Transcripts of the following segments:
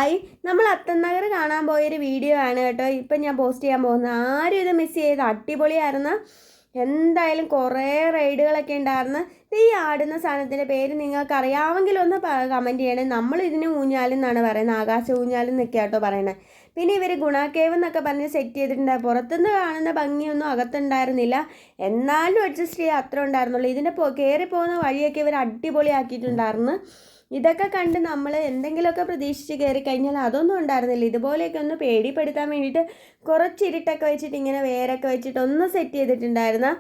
Hi, നമ്മൾ അത്തനഗർ കാണാൻ പോയൊരു വീഡിയോ ആണ് കേട്ടോ ഇപ്പം ഞാൻ പോസ്റ്റ് ചെയ്യാൻ പോകുന്നത്. ആരും ഇത് മിസ് ചെയ്ത്, അടിപൊളിയായിരുന്നു. എന്തായാലും കുറേ റൈഡുകളൊക്കെ ഉണ്ടായിരുന്നു. ഈ ആടുന്ന സാധനത്തിൻ്റെ പേര് നിങ്ങൾക്ക് അറിയാമെങ്കിൽ ഒന്ന് കമൻറ്റ് ചെയ്യണേ. നമ്മൾ ഇതിന് ഊഞ്ഞാലും എന്നാണ് പറയുന്നത്, ആകാശ ഊഞ്ഞാലും എന്നൊക്കെ കേട്ടോ പറയണത്. പിന്നെ ഇവർ ഗുണാക്കേവ് എന്നൊക്കെ പറഞ്ഞ് സെറ്റ് ചെയ്തിട്ടുണ്ട്. പുറത്തുനിന്ന് കാണുന്ന ഭംഗിയൊന്നും അകത്തുണ്ടായിരുന്നില്ല, എന്നാലും അഡ്ജസ്റ്റ് ചെയ്യാൻ അത്ര ഉണ്ടായിരുന്നുള്ളൂ. ഇതിൻ്റെ കയറി പോകുന്ന വഴിയൊക്കെ ഇവർ അടിപൊളിയാക്കിയിട്ടുണ്ടായിരുന്നു. ഇതൊക്കെ കണ്ട് നമ്മൾ എന്തെങ്കിലുമൊക്കെ പ്രതീക്ഷിച്ച് കയറി കഴിഞ്ഞാൽ അതൊന്നും ഉണ്ടായിരുന്നില്ല. ഇതുപോലെയൊക്കെ ഒന്ന് പേടിപ്പെടുത്താൻ വേണ്ടിയിട്ട് കുറച്ച് ഇരുട്ടൊക്കെ വെച്ചിട്ട് ഇങ്ങനെ വേരൊക്കെ വെച്ചിട്ട് ഒന്ന് സെറ്റ് ചെയ്തിട്ടുണ്ടായിരുന്നു.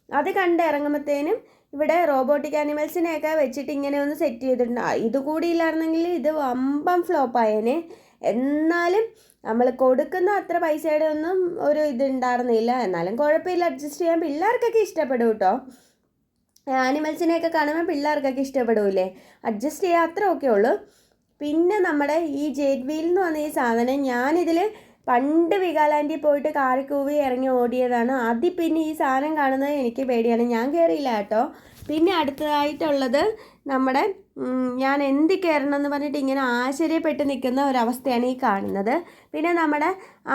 അത് കണ്ട് ഇറങ്ങുമ്പോഴത്തേനും ഇവിടെ റോബോട്ടിക് ആനിമൽസിനെയൊക്കെ വെച്ചിട്ട് ഇങ്ങനെ ഒന്ന് സെറ്റ് ചെയ്തിട്ടുണ്ട്. ഇതുകൂടി ഇല്ലായിരുന്നെങ്കിൽ ഇത് വമ്പം ഫ്ലോപ്പായേനെ. എന്നാലും നമ്മൾ കൊടുക്കുന്ന അത്ര പൈസയുടെ ഒന്നും ഒരു ഇത് ഉണ്ടായിരുന്നില്ല. എന്നാലും കുഴപ്പമില്ല, അഡ്ജസ്റ്റ് ചെയ്യാൻ പിള്ളേർക്കൊക്കെ ഇഷ്ടപ്പെടും കേട്ടോ. ആനിമൽസിനെയൊക്കെ കാണുമ്പോൾ പിള്ളേർക്കൊക്കെ ഇഷ്ടപ്പെടില്ലേ, അഡ്ജസ്റ്റ് ചെയ്യാൻ അത്ര ഒക്കെ ഉള്ളൂ. പിന്നെ നമ്മുടെ ഈ ജെറ്റ് വീൽ എന്ന് പറഞ്ഞ ഈ സാധനം ഞാനിതിൽ പണ്ട് വികാലാൻഡിൽ പോയിട്ട് കാറിക്കൂവി ഇറങ്ങി ഓടിയതാണ്. അതിൽ പിന്നെ ഈ സാധനം കാണുന്നത് എനിക്ക് പേടിയാണ്, ഞാൻ കയറിയില്ല കേട്ടോ. പിന്നെ അടുത്തതായിട്ടുള്ളത് നമ്മുടെ ഞാൻ എന്ത് കയറണം എന്ന് പറഞ്ഞിട്ട് ഇങ്ങനെ ആശ്ചര്യപ്പെട്ട് നിൽക്കുന്ന ഒരവസ്ഥയാണ് ഈ കാണുന്നത്. പിന്നെ നമ്മുടെ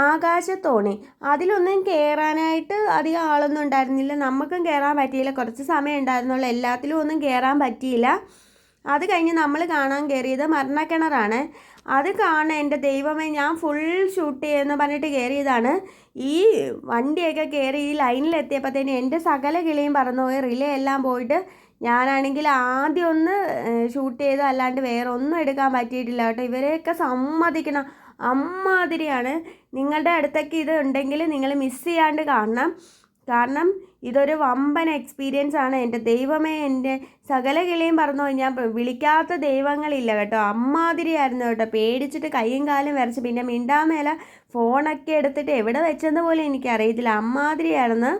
ആകാശത്തോണി, അതിലൊന്നും കയറാനായിട്ട് അധികം ആളൊന്നും ഉണ്ടായിരുന്നില്ല, നമുക്കും കയറാൻ പറ്റിയില്ല. കുറച്ച് സമയം ഉണ്ടായിരുന്നുള്ളൂ, എല്ലാത്തിലും ഒന്നും കയറാൻ പറ്റിയില്ല. അത് കഴിഞ്ഞ് നമ്മൾ കാണാൻ കയറിയത് മരണക്കിണറാണ്. അത് കാണാൻ എൻ്റെ ദൈവമേ, ഞാൻ ഫുൾ ഷൂട്ട് ചെയ്യുമെന്ന് പറഞ്ഞിട്ട് കയറിയതാണ്. ഈ വണ്ടിയൊക്കെ കയറി ഈ ലൈനിലെത്തിയപ്പോഴത്തേന് എൻ്റെ സകല കിളിയും പറന്നുപോയി, റിലേ എല്ലാം പോയിട്ട് ഞാനാണെങ്കിൽ ആദ്യം ഒന്ന് ഷൂട്ട് ചെയ്ത്, അല്ലാണ്ട് വേറെ ഒന്നും എടുക്കാൻ പറ്റിയിട്ടില്ല കേട്ടോ. ഇവരെയൊക്കെ സമ്മതിക്കണം, അമ്മാതിരിയാണ്. നിങ്ങളുടെ അടുത്തൊക്കെ ഇത് ഉണ്ടെങ്കിൽ നിങ്ങൾ മിസ് ചെയ്യാണ്ട് കാണണം. കാരണം ഇതൊരു വമ്പൻ എക്സ്പീരിയൻസ് ആണ്. എൻ്റെ ദൈവമേ, എൻ്റെ സകല കിളിയും പറന്നു പോയി. ഞാൻ വിളിക്കാത്ത ദൈവങ്ങളില്ല കേട്ടോ, അമ്മാതിരിയായിരുന്നു കേട്ടോ. പേടിച്ചിട്ട് കൈയും കാലും വരച്ച്, പിന്നെ മിണ്ടാമേല ഫോണൊക്കെ എടുത്തിട്ട് എവിടെ വെച്ചെന്ന് പോലും എനിക്കറിയത്തില്ല, അമ്മാതിരിയായിരുന്നു.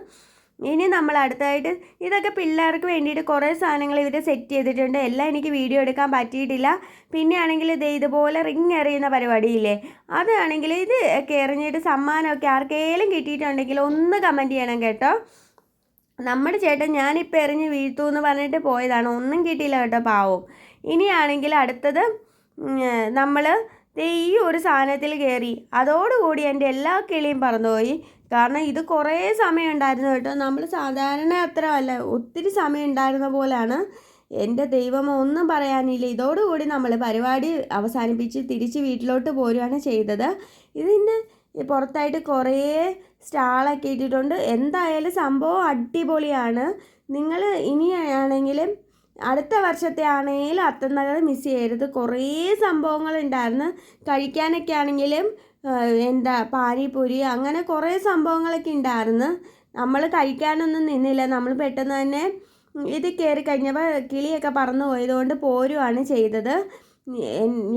ഇനി നമ്മൾ അടുത്തായിട്ട് ഇതൊക്കെ പിള്ളേർക്ക് വേണ്ടിയിട്ട് കുറേ സാധനങ്ങൾ ഇവർ സെറ്റ് ചെയ്തിട്ടുണ്ട്. എല്ലാം എനിക്ക് വീഡിയോ എടുക്കാൻ പറ്റിയിട്ടില്ല. പിന്നെ ആണെങ്കിൽ ഇതുപോലെ റിങ് എറിയുന്ന പരിപാടിയില്ലേ, അതാണെങ്കിൽ ഇത് ഒക്കെ എറിഞ്ഞിട്ട് സമ്മാനമൊക്കെ ആർക്കെങ്കിലും കിട്ടിയിട്ടുണ്ടെങ്കിൽ ഒന്ന് കമൻറ്റ് ചെയ്യണം കേട്ടോ. നമ്മുടെ ചേട്ടൻ ഞാനിപ്പോൾ എറിഞ്ഞ് വീഴ്ത്തു എന്ന് പറഞ്ഞിട്ട് പോയതാണ്, ഒന്നും കിട്ടിയില്ല കേട്ടോ, പാവം. ഇനിയാണെങ്കിൽ അടുത്തത് നമ്മൾ ഈ ഒരു സാധനത്തിൽ കയറി, അതോടുകൂടി എൻ്റെ എല്ലാ കിളിയും പറന്നുപോയി. കാരണം ഇത് കുറേ സമയം ഉണ്ടായിരുന്നു കേട്ടോ, നമ്മൾ സാധാരണ അത്ര അല്ല, ഒത്തിരി സമയം ഉണ്ടായിരുന്ന പോലെയാണ്. എൻ്റെ ദൈവം, ഒന്നും പറയാനില്ല. ഇതോടുകൂടി നമ്മൾ പരിപാടി അവസാനിപ്പിച്ച് തിരിച്ച് വീട്ടിലോട്ട് പോരുകയാണ് ചെയ്തത്. ഇതിൻ്റെ പുറത്തായിട്ട് കുറേ സ്റ്റാളൊക്കെ ഇട്ടിട്ടുണ്ട്. എന്തായാലും സംഭവം അടിപൊളിയാണ്. നിങ്ങൾ ഇനിയാണെങ്കിലും അടുത്ത വർഷത്തെ ആണെങ്കിലും അത്തനഗർ മിസ് ചെയ്യരുത്. കുറേ സംഭവങ്ങളുണ്ടായിരുന്നു. കഴിക്കാനൊക്കെ ആണെങ്കിലും എന്താ പാനിപൂരി, അങ്ങനെ കുറേ സംഭവങ്ങളൊക്കെ ഉണ്ടായിരുന്നു. നമ്മൾ കഴിക്കാനൊന്നും നിന്നില്ല, നമ്മൾ പെട്ടെന്ന് തന്നെ ഇത് കയറി കഴിഞ്ഞപ്പോൾ കിളിയൊക്കെ പറന്നു പോയതുകൊണ്ട് പോരുവാണ് ചെയ്തത്.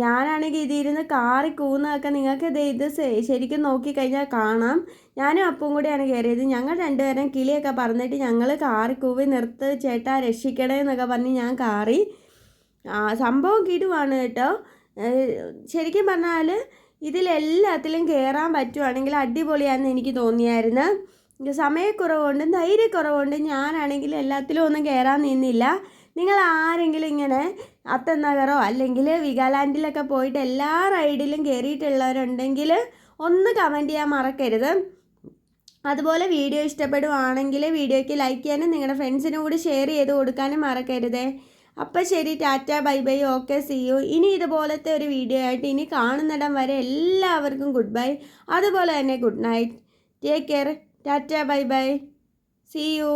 ഞാനാണെങ്കിൽ ഇതിരുന്ന് കാറി കൂന്നതൊക്കെ നിങ്ങൾക്ക് ഇത് ശരിക്കും നോക്കിക്കഴിഞ്ഞാൽ കാണാം. ഞാനും അപ്പവും കൂടെയാണ് കയറിയത്. ഞങ്ങൾ രണ്ടുപേരും കിളിയൊക്കെ പറന്നിട്ട് ഞങ്ങൾ കാറി കൂവി നിർത്ത് ചേട്ടാ രക്ഷിക്കണേ എന്നൊക്കെ പറഞ്ഞ് ഞാൻ കാറി. സംഭവം കിടുവാണ് കേട്ടോ. ശരിക്കും പറഞ്ഞാൽ ഇതിലെല്ലാത്തിലും കയറാൻ പറ്റുവാണെങ്കിൽ അടിപൊളിയാണെന്ന് എനിക്ക് തോന്നിയായിരുന്നു. സമയക്കുറവുകൊണ്ടും ധൈര്യക്കുറവുകൊണ്ടും ഞാനാണെങ്കിൽ എല്ലാത്തിലും ഒന്നും കയറാൻ നിന്നില്ല. നിങ്ങൾ ആരെങ്കിലും ഇങ്ങനെ അത്തനഗറോ അല്ലെങ്കിൽ വികാലാൻഡിലൊക്കെ പോയിട്ട് എല്ലാ റൈഡിലും കയറിയിട്ടുള്ളവരുണ്ടെങ്കിൽ ഒന്ന് കമൻറ്റ് ചെയ്യാൻ മറക്കരുത്. അതുപോലെ വീഡിയോ ഇഷ്ടപ്പെടുവാണെങ്കിൽ വീഡിയോയ്ക്ക് ലൈക്ക് ചെയ്യാനും നിങ്ങളുടെ ഫ്രണ്ട്സിനും കൂടി ഷെയർ ചെയ്ത് കൊടുക്കാനും മറക്കരുതേ. അപ്പോൾ ശരി, tata bye bye, okay, see you. ഇനി ഇതുപോലത്തെ ഒരു വീഡിയോ ആയിട്ട് ഇനി കാണുന്നിടം വരെ എല്ലാവർക്കും ഗുഡ് ബൈ, അതുപോലെ തന്നെ good night, take care, tata bye bye, see U.